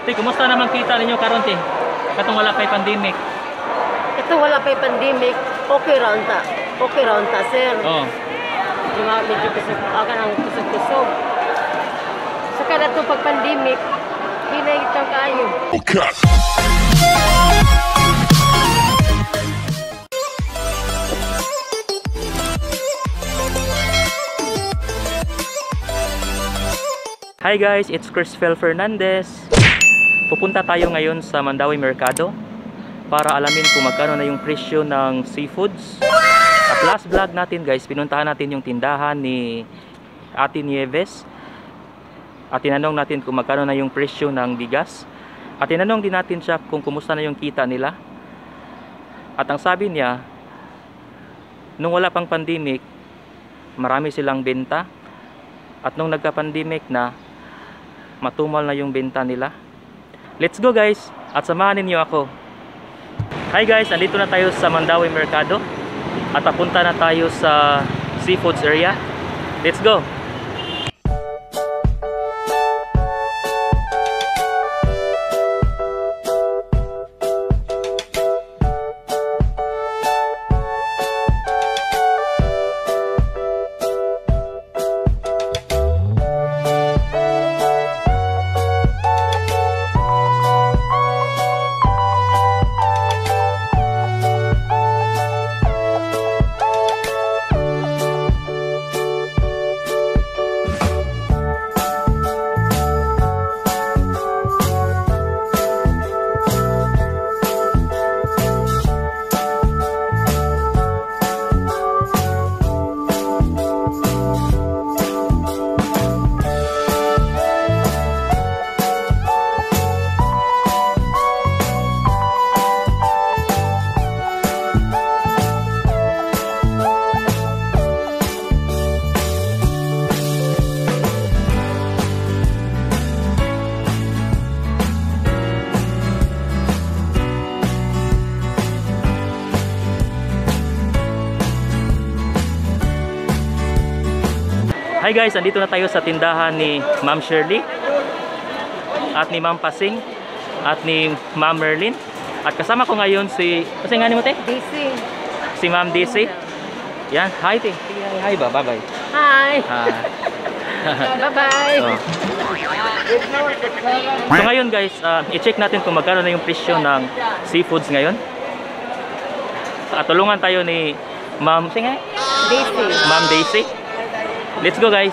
Te, kumusta naman kita ninyo karon te? Katong wala pay pandemic. Ito wala pa'y pandemic, okay raon ta. Okay raon ta, sir. Oh. Medyo akan ang kusog-kusog. Saka na ito pag pandemic, hinay itang kayo. Okay. Hi guys, it's Crisfel Fernandez. Pupunta tayo ngayon sa Mandawi Mercado para alamin kung magkano na yung presyo ng seafoods. At last vlog natin guys, pinuntahan natin yung tindahan ni Ate Nieves. At tinanong natin kung magkano na yung presyo ng bigas. At tinanong din natin siya kung kumusta na yung kita nila. At ang sabi niya, nung wala pang pandemic, marami silang benta. At nung nagka-pandemic na, matumal na yung benta nila. Let's go guys, at samahan niyo ako. Hi guys, andito na tayo sa Mandawi Mercado at papunta na tayo sa seafoods area. Let's go. Hi guys, andito na tayo sa tindahan ni Ma'am Shirley at ni Ma'am Pasing at ni Ma'am Merlin. At kasama ko ngayon si... Kasi nga ni mo te? DC. Si Ma'am DC. Yan, hi te. Hi ba, bye-bye. Hi. Bye-bye. Oh. So ngayon guys, i-check natin kung magkano na yung presyo ng seafoods ngayon. At tulungan tayo ni Ma'am... Sige nga? DC. Ma'am Daisy. Let's go guys.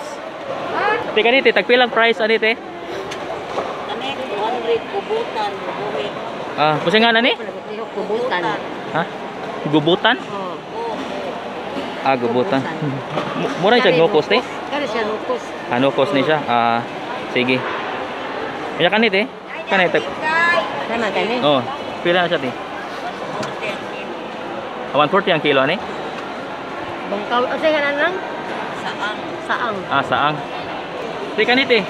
Teka nite, tagpilang price anite? Kani 200 kubutan, buhi. Kasi nga nani? Kubutan. Ha? Gubutan? Oh. Gubutan. Mura siya nukos te? Kani siya nukos. Nukos ni siya. Sige. Kaya kanite? Kanite. Tama kani? Oh, pila na siya te? 140 ang kilo ani? Bangkaw, kasi nga nang? Saang. Saang. Saang. Teka nite.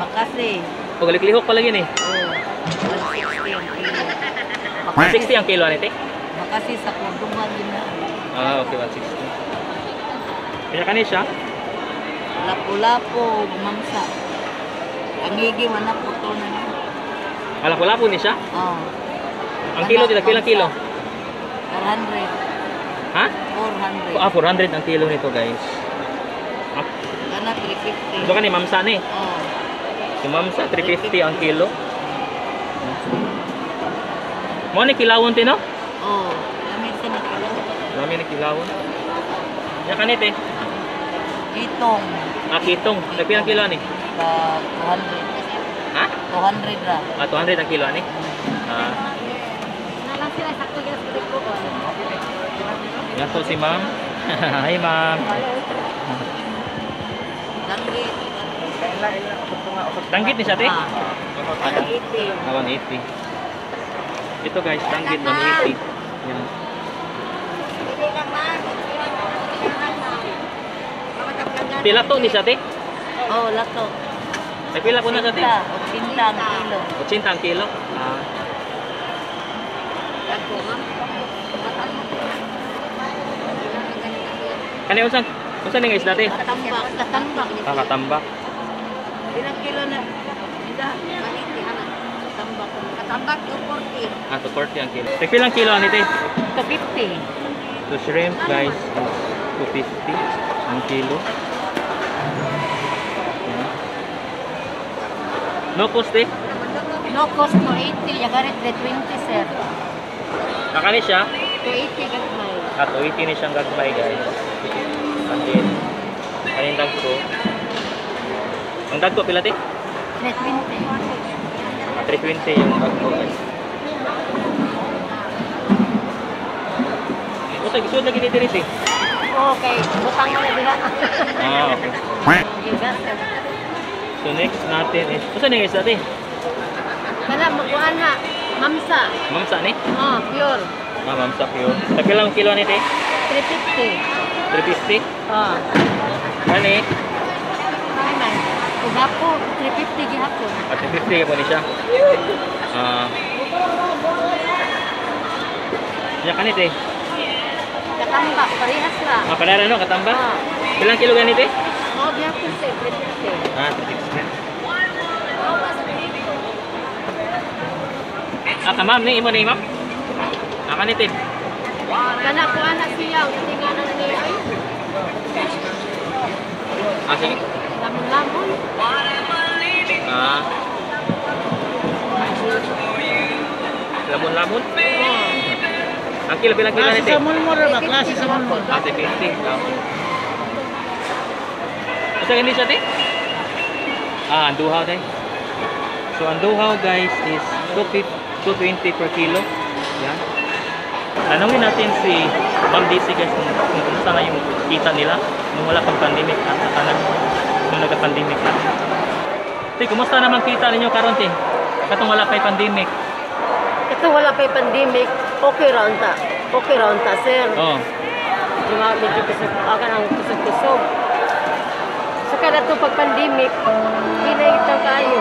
Bakasi. Pagaliklihok pala yun eh. Oh. 160 ang kilo nite? Bakasi sa Cordova din na. Okay, 160. Kaya kanit siya? Lapu-lapu, mamsa. Ang higi, wala po ito na niya. Lapu-lapu ni siya? Oo. Ang kilo dito, kilang kilo? 400. Ha? 400. 400 ang kilo nito guys. Kana 350. Ito ka ni Mamsa ni? Oo. Si Mamsa, 350 ang kilo. Mo ni kilawon tino? Oo. Kami sa nakilo. Dami ni kilawon. Ya kanit eh. Kitong. Kitong. Nagpilang kilo ni? 200. Ha? 200 ra. 200 ang kilo ni? Nalang sila sakto dyan sa ko. Yan to si Ma'am. Hi Ma'am. Danggit. Danggit ni siya te? 180. 180. Ito guys, danggit 180. Yan. Pilato ni siya te? Oh, lato. Ay pila ko na sa te? 80 ang kilo. 80 ang kilo. Kani unsan ni isda te? Katambak. Katambak. Ilang kilo na? Ida, maliti hana. Tambak 240. Ah, 240 ang kilo. Tagpil ang kilo nito. 250. So shrimp guys, 250 ang kilo. Yan. No cost eh. No cost 280. Yagarit 320 sir. Nakani siya. 280 gagmay. At 280 ni siyang gagmay guys. And then, kanin dagko. Ang dagko pila ti? 320. 320 yung dagko guys. Usay gusto lagi ni diri ti. Okay, butang mo na diha. Ah, okay. Giga sir. So next natin is, usay ni guys natin? Kana magkuhan na. Mamsa. Mamsa ni? Oh, pure. Ah, mamsa pure. Tagpilang kilo ni ti? 350. 350. Oh. Kani? Kailan? Ugapo 350 gihapon. At 350 po ni siya. Ah. Ya kanit eh. Katamba, parehas ra. Ah, panara no katamba. Ah. Ilang kilo ganito eh? Oh, gihapon sir 350. Ah, 350. Ah, ma'am, ni imo ni ma'am. Ah, kanit eh. Kana ko anak siya, kasi nga nang ni ay. Ah, sige. Lamon-lamon. Ah. Lamon-lamon. Oh. Ang kilo bilang kilo nito. Klase sa mulmol ba? Klase sa mulmol. Ah, 350. Asa gani siya te? Ah, ang duhaw day. So ang duhaw guys is 220 per kilo. Yan. Tanungin natin si Ma'am Daisy guys kung kumusta na yung kita nila nung wala pang pandemic at saka nung nagka-pandemic na. Te, kumusta naman kita ninyo karon te? Katong wala pa'y pandemic. Ito wala pa pandemic, okay ra unta. Okay ra unta sir. Oh. Di ba medyo akan ang kusog-kusog. Sa kada to pag pandemic, hinay itaw kayo.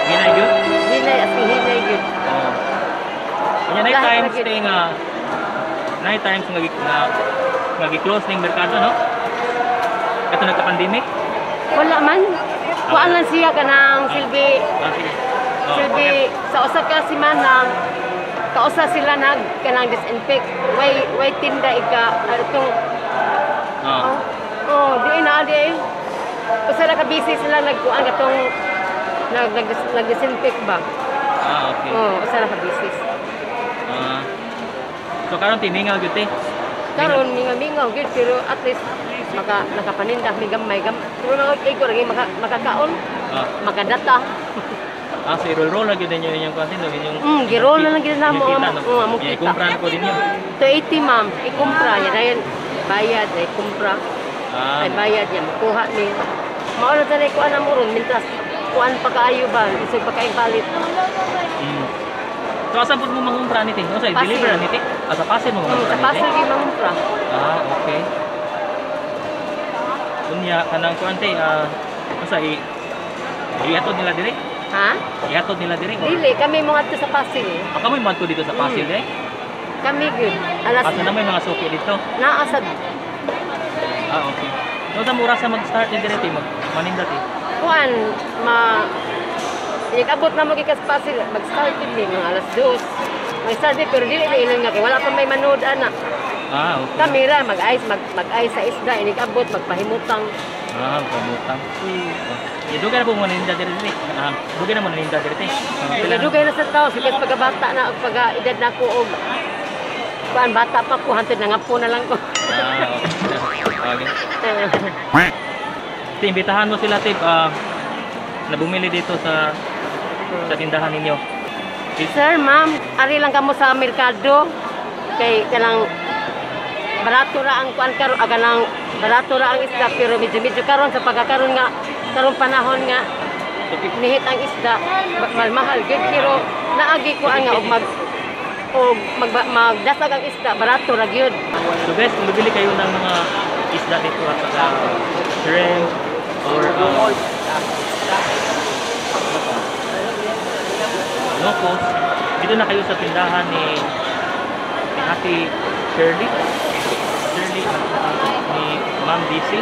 Ginay gyud. Hinay at hinay gyud. Oh. Kanya night Lahat times lagi. te nga night times nagi-close ning merkado no? Kato nagka-pandemic. Wala man. Kuan lang siya kanang silbi Ah, sige. Oh, silbi sa usa ka semana kausa sila nag kanang disinfect. Way tinda ika itong Oh. oh, di na di. Usa ra ka busy sila nagkuan katong nag-disinfect ba? Ah, okay. Oh, usa ra ka busy. Ah. So karon tiningaw gyud te. Karon mingaw gid pero at least nakapaninda mi gamay pero na igo lagi makakaon, Ah. makadata. Ah, so roll lagi din yun yung kasi no, yung Girol na lang gid na mo kita, no? amo Yeah, kita. ikumpran ko din yun. 280 ma'am, ikumpra yan ayan bayad ay kumpra. Ah. Ay bayad yan kuha ni. Mao na tanay kuan na mo ron mintas kuan pa kaayo ba isig pa kay balit. Mm. So asa pud mo mangumpra ni te? No, sa Pasig. deliver ni te. Asa pasin mo Sa mangumpra ni te. pasig gi mangumpra. Ah, okay. Unya kanang kuan te asa ihatod nila dire? Ha? Ihatod nila dire? Dili kami mga to sa Pasig. Ako may manto dito sa Pasig eh. Kami gyud. Alas Asa na may mga suki dito? naa sa Ah, okay. So sa mura sa mag-start ni dire te maninda te. kuan ikabot na mo gikas Pasig mag-start din mga alas 2. Mag-start din pero dili na ilang nga kay wala pa may manood ana. Ah, okay. Kamera mag-ice mag-ice sa isda inikabot magpahimutang. Ah, pamutang. Duga na po muna ninda dire dire. Ah, duga na muna ninda dire te. Dugay na sa tao sikat pagabata na ug pag-edad na ko og kuan bata pa ko hantod na nga po na lang ko. Ah, okay. Te, imbitahan mo sila te na bumili dito sa tindahan ninyo. Sir, ma'am, ari lang kamo sa merkado kay kanang barato ra ang kuan karon aga nang barato ra ang isda pero medyo karon sa pagkakaron nga karon panahon nga nihit ang isda mahal gid pero naagi ko nga og magdasag ang isda barato ra gyud. So guys, kung bibili kayo ng mga isda dito at saka shrimp or locos, dito na kayo sa tindahan ni Ate Shirley at ni Ma'am Daisy.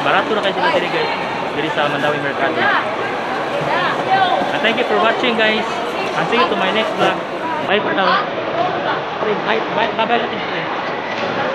Barato na kayo sila dito guys, dito sa Mandawi Mercado. thank you for watching, guys. And see you to my next vlog. Bye for now. Bye, bye, bye, bye, bye.